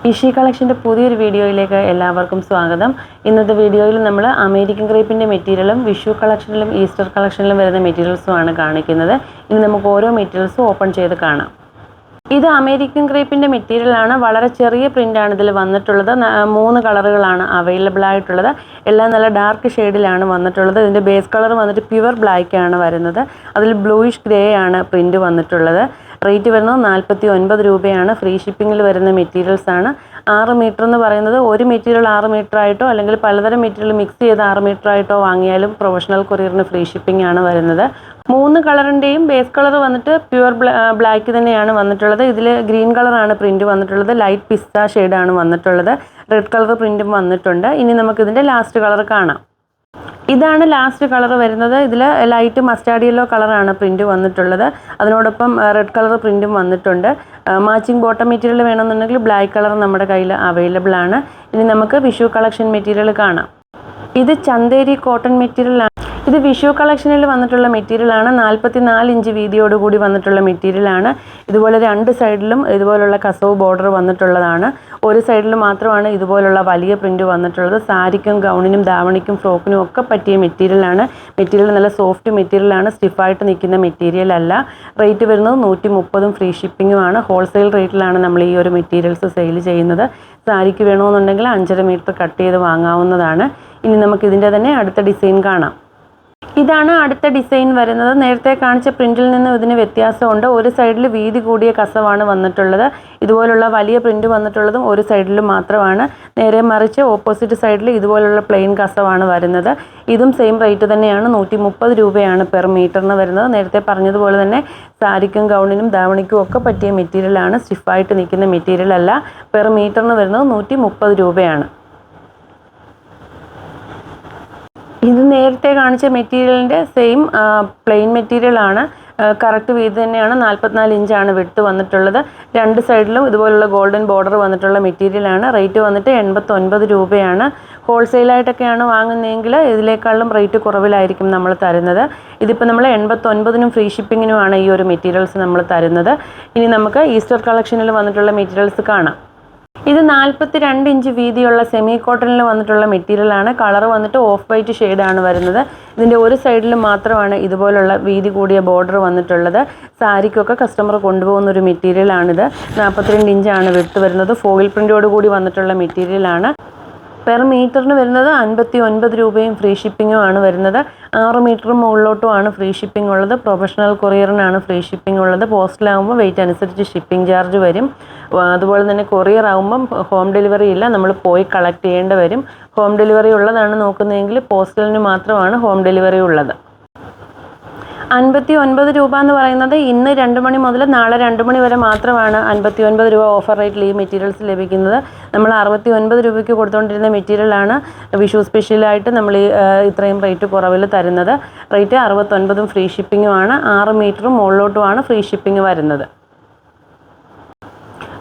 ഇഷി കളക്ഷൻ്റെ പുതിയൊരു വീഡിയോയിലേക്ക് എല്ലാവർക്കും സ്വാഗതം. ഇന്നത്തെ വീഡിയോയിൽ നമ്മൾ അമേരിക്കൻ ക്രേപ്പിൻ്റെ മെറ്റീരിയലും വിഷു കളക്ഷനിലും ഈസ്റ്റർ കളക്ഷനിലും വരുന്ന മെറ്റീരിയൽസുമാണ് കാണിക്കുന്നത്. ഇനി നമുക്ക് ഓരോ മെറ്റീരിയൽസും ഓപ്പൺ ചെയ്ത് കാണാം. ഇത് അമേരിക്കൻ ക്രേപ്പിൻ്റെ മെറ്റീരിയലാണ്. വളരെ ചെറിയ പ്രിൻ്റാണ് ഇതിൽ വന്നിട്ടുള്ളത്. 3 കളറുകളാണ് അവൈലബിൾ ആയിട്ടുള്ളത്. എല്ലാം നല്ല ഡാർക്ക് ഷെയ്ഡിലാണ് വന്നിട്ടുള്ളത്. ഇതിൻ്റെ ബേസ് കളർ വന്നിട്ട് പ്യുവർ ബ്ലാക്ക് ആണ് വരുന്നത്. അതിൽ ബ്ലൂയിഷ് ഗ്രേ ആണ് പ്രിൻ്റ് വന്നിട്ടുള്ളത്. റേറ്റ് വരുന്നത് 49 രൂപയാണ്. ഫ്രീ ഷിപ്പിങ്ങിൽ വരുന്ന മെറ്റീരിയൽസ് ആണ്. 6 മീറ്റർ എന്ന് പറയുന്നത് ഒരു മെറ്റീരിയൽ 6 മീറ്റർ ആയിട്ടോ അല്ലെങ്കിൽ പലതരം മെറ്റീരിയൽ മിക്സ് ചെയ്ത് 6 മീറ്റർ ആയിട്ടോ വാങ്ങിയാലും പ്രൊഫഷണൽ കൊറിയറിന് ഫ്രീ ഷിപ്പിംഗ് ആണ് വരുന്നത്. 3 കളറിൻ്റെയും ബേസ് കളർ വന്നിട്ട് പ്യുവർ ബ്ലാക്ക് തന്നെയാണ് വന്നിട്ടുള്ളത്. ഇതിൽ ഗ്രീൻ കളറാണ് പ്രിൻറ്റ് വന്നിട്ടുള്ളത്. ലൈറ്റ് പിസ്ത ഷെയ്ഡാണ് വന്നിട്ടുള്ളത്. റെഡ് കളർ പ്രിൻറ്റും വന്നിട്ടുണ്ട്. ഇനി നമുക്കിതിൻ്റെ ലാസ്റ്റ് കളർ കാണാം. ഇതാണ് ലാസ്റ്റ് കളർ വരുന്നത്. ഇതിൽ ലൈറ്റ് മസ്റ്റാർഡ് യെല്ലോ കളറാണ് പ്രിൻറ്റ് വന്നിട്ടുള്ളത്. അതിനോടൊപ്പം റെഡ് കളർ പ്രിൻറ്റും വന്നിട്ടുണ്ട്. മാച്ചിങ് ബോട്ടം മെറ്റീരിയൽ വേണമെന്നുണ്ടെങ്കിൽ ബ്ലാക്ക് കളർ നമ്മുടെ കയ്യിൽ അവൈലബിൾ ആണ്. ഇനി നമുക്ക് വിഷു കളക്ഷൻ മെറ്റീരിയൽ കാണാം. ഇത് ചന്തേരി കോട്ടൺ മെറ്റീരിയലാണ്. ഇത് വിഷു കളക്ഷനിൽ വന്നിട്ടുള്ള മെറ്റീരിയലാണ്. 44 ഇഞ്ച് വീതിയോടുകൂടി വന്നിട്ടുള്ള മെറ്റീരിയലാണ്. ഇതുപോലെ 2 സൈഡിലും ഇതുപോലുള്ള കസവ് ബോർഡർ വന്നിട്ടുള്ളതാണ്. ഒരു സൈഡിൽ മാത്രമാണ് ഇതുപോലുള്ള വലിയ പ്രിൻ്റ് വന്നിട്ടുള്ളത്. സാരിക്കും ഗൗണിനും ധാവണിക്കും ഫ്രോക്കിനും ഒക്കെ പറ്റിയ മെറ്റീരിയലാണ്. മെറ്റീരിയൽ നല്ല സോഫ്റ്റ് മെറ്റീരിയലാണ്. സ്റ്റിഫായിട്ട് നിൽക്കുന്ന മെറ്റീരിയൽ അല്ല. റേറ്റ് വരുന്നത് 130 ഫ്രീ ഷിപ്പിങ്ങുമാണ്. ഹോൾസെയിൽ റേറ്റിലാണ് നമ്മൾ ഈ ഒരു മെറ്റീരിയൽസ് സെയിൽ ചെയ്യുന്നത്. സാരിക്ക് വേണമെന്നുണ്ടെങ്കിൽ 5.5 മീറ്റർ കട്ട് ചെയ്ത് വാങ്ങാവുന്നതാണ്. ഇനി നമുക്ക് ഇതിൻ്റെ തന്നെ അടുത്ത ഡിസൈൻ കാണാം. ഇതാണ് അടുത്ത ഡിസൈൻ വരുന്നത്. നേരത്തെ കാണിച്ച പ്രിൻറ്റിൽ നിന്ന് ഇതിന് വ്യത്യാസമുണ്ട്. ഒരു സൈഡിൽ വീതി കൂടിയ കസവാണ് വന്നിട്ടുള്ളത്. ഇതുപോലുള്ള വലിയ പ്രിൻറ്റ് വന്നിട്ടുള്ളതും ഒരു സൈഡിൽ മാത്രമാണ്. നേരെ മറിച്ച് ഓപ്പോസിറ്റ് സൈഡിൽ ഇതുപോലുള്ള പ്ലെയിൻ കസവാണ് വരുന്നത്. ഇതും സെയിം റേറ്റ് തന്നെയാണ്. 130 രൂപയാണ് പെർ മീറ്ററിന് വരുന്നത്. നേരത്തെ പറഞ്ഞതുപോലെ തന്നെ സാരിക്കും ഗൗണിനും ധാവണിക്കും ഒക്കെ പറ്റിയ മെറ്റീരിയലാണ്. സ്റ്റിഫായിട്ട് നിൽക്കുന്ന മെറ്റീരിയൽ അല്ല. പെർ മീറ്ററിന് വരുന്നത് 130 രൂപയാണ്. ഇത് നേരത്തെ കാണിച്ച മെറ്റീരിയലിൻ്റെ സെയിം പ്ലെയിൻ മെറ്റീരിയലാണ്. കറക്റ്റ് വീതി തന്നെയാണ്. 44 ഇഞ്ചാണ് വിട്ട് വന്നിട്ടുള്ളത്. 2 സൈഡിലും ഇതുപോലുള്ള ഗോൾഡൻ ബോർഡർ വന്നിട്ടുള്ള മെറ്റീരിയലാണ്. റേറ്റ് വന്നിട്ട് 89 രൂപയാണ്. ഹോൾസെയിലായിട്ടൊക്കെയാണ് വാങ്ങുന്നതെങ്കിൽ ഇതിനേക്കാളും റേറ്റ് കുറവിലായിരിക്കും നമ്മൾ തരുന്നത്. ഇതിപ്പോൾ നമ്മൾ 89 ഫ്രീ ഷിപ്പിങ്ങിനുമാണ് ഈ ഒരു മെറ്റീരിയൽസ് നമ്മൾ തരുന്നത്. ഇനി നമുക്ക് ഈസ്റ്റർ കളക്ഷനിൽ വന്നിട്ടുള്ള മെറ്റീരിയൽസ് കാണാം. ഇത് 42 ഇഞ്ച് വീതിയുള്ള സെമി കോട്ടണിൽ വന്നിട്ടുള്ള മെറ്റീരിയലാണ്. കളർ വന്നിട്ട് ഓഫ് വൈറ്റ് ഷെയ്ഡാണ് വരുന്നത്. ഇതിൻ്റെ ഒരു സൈഡിൽ മാത്രമാണ് ഇതുപോലുള്ള വീതി കൂടിയ ബോർഡർ വന്നിട്ടുള്ളത്. സാരിക്കൊക്കെ കസ്റ്റമർ കൊണ്ടുപോകുന്ന ഒരു മെറ്റീരിയലാണിത്. 42 ഇഞ്ചാണ് വിട്ട് വരുന്നത്. ഫോയിൽ പ്രിൻ്റോട് കൂടി വന്നിട്ടുള്ള മെറ്റീരിയലാണ്. പെർ മീറ്ററിന് വരുന്നത് 59 രൂപയും ഫ്രീ ഷിപ്പിങ്ങുമാണ് വരുന്നത്. 6 മീറ്ററും മുകളിലോട്ടുമാണ് ഫ്രീ ഷിപ്പിംഗ് ഉള്ളത്. പ്രൊഫഷണൽ കൊറിയറിനാണ് ഫ്രീ ഷിപ്പിംഗ് ഉള്ളത്. പോസ്റ്റിലാകുമ്പോൾ വെയിറ്റ് അനുസരിച്ച് ഷിപ്പിംഗ് ചാർജ് വരും. അതുപോലെ തന്നെ കൊറിയർ ആകുമ്പം ഹോം ഡെലിവറി ഇല്ല, നമ്മൾ പോയി കളക്ട് ചെയ്യേണ്ടി വരും. ഹോം ഡെലിവറി ഉള്ളതാണ് നോക്കുന്നതെങ്കിൽ പോസ്റ്റലിന് മാത്രമാണ് ഹോം ഡെലിവറി ഉള്ളത്. 59 രൂപ എന്ന് പറയുന്നത് ഇന്ന് 2 മണി മുതൽ നാളെ 2 മണി വരെ മാത്രമാണ് 59 രൂപ ഓഫർ റേറ്റിൽ ഈ മെറ്റീരിയൽസ് ലഭിക്കുന്നത്. നമ്മൾ 69 രൂപയ്ക്ക് കൊടുത്തുകൊണ്ടിരുന്ന മെറ്റീരിയലാണ് വിഷു സ്പെഷ്യലായിട്ട് നമ്മൾ ഇത്രയും റേറ്റ് കുറവിൽ തരുന്നത്. Rate 69 free ഷിപ്പിങ്ങുമാണ്. 6 മീറ്ററും മുകളിലോട്ടുമാണ് ഫ്രീ ഷിപ്പിംഗ് വരുന്നത്.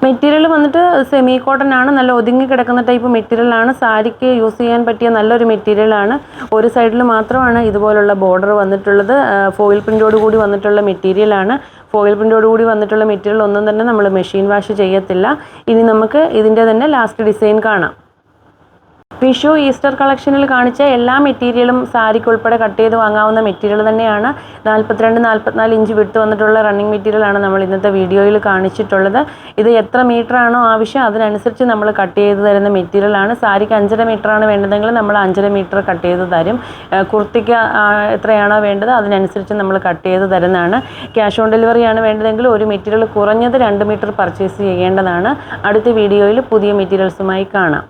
മെറ്റീരിയൽ വന്നിട്ട് സെമി കോട്ടൺ ആണ്. നല്ല ഒതുങ്ങി കിടക്കുന്ന ടൈപ്പ് മെറ്റീരിയലാണ്. സാരിക്ക് യൂസ് ചെയ്യാൻ പറ്റിയ നല്ലൊരു മെറ്റീരിയലാണ്. ഒരു സൈഡിൽ മാത്രമാണ് ഇതുപോലുള്ള ബോർഡർ വന്നിട്ടുള്ളത്. ഫോയിൽ പ്രിൻ്റോട് കൂടി വന്നിട്ടുള്ള മെറ്റീരിയലാണ്. ഫോയിൽ പ്രിൻ്റോട് കൂടി വന്നിട്ടുള്ള മെറ്റീരിയൽ ഒന്നും തന്നെ നമ്മൾ മെഷീൻ വാഷ് ചെയ്യത്തില്ല. ഇനി നമുക്ക് ഇതിൻ്റെ തന്നെ ലാസ്റ്റ് ഡിസൈൻ കാണാം. വിഷു ഈസ്റ്റർ കളക്ഷനിൽ കാണിച്ച എല്ലാ മെറ്റീരിയലും സാരിക്ക് ഉൾപ്പെടെ കട്ട് ചെയ്ത് വാങ്ങാവുന്ന മെറ്റീരിയൽ തന്നെയാണ്. 42-44 ഇഞ്ച് വിട്ട് വന്നിട്ടുള്ള റണ്ണിങ് മെറ്റീരിയലാണ് നമ്മൾ ഇന്നത്തെ വീഡിയോയിൽ കാണിച്ചിട്ടുള്ളത്. ഇത് എത്ര മീറ്റർ ആണോ ആവശ്യം അതിനനുസരിച്ച് നമ്മൾ കട്ട് ചെയ്ത് തരുന്ന മെറ്റീരിയലാണ്. സാരിക്ക് 5.5 മീറ്ററാണ് വേണ്ടതെങ്കിൽ നമ്മൾ 5.5 മീറ്റർ കട്ട് ചെയ്ത് തരും. കുർത്തിക്ക് എത്രയാണോ വേണ്ടത് അതിനനുസരിച്ച് നമ്മൾ കട്ട് ചെയ്ത് തരുന്നതാണ്. ക്യാഷ് ഓൺ ഡെലിവറിയാണ് വേണ്ടതെങ്കിൽ ഒരു മെറ്റീരിയൽ കുറഞ്ഞത് 2 മീറ്റർ പർച്ചേസ് ചെയ്യേണ്ടതാണ്. അടുത്ത വീഡിയോയിൽ പുതിയ മെറ്റീരിയൽസുമായി കാണാം.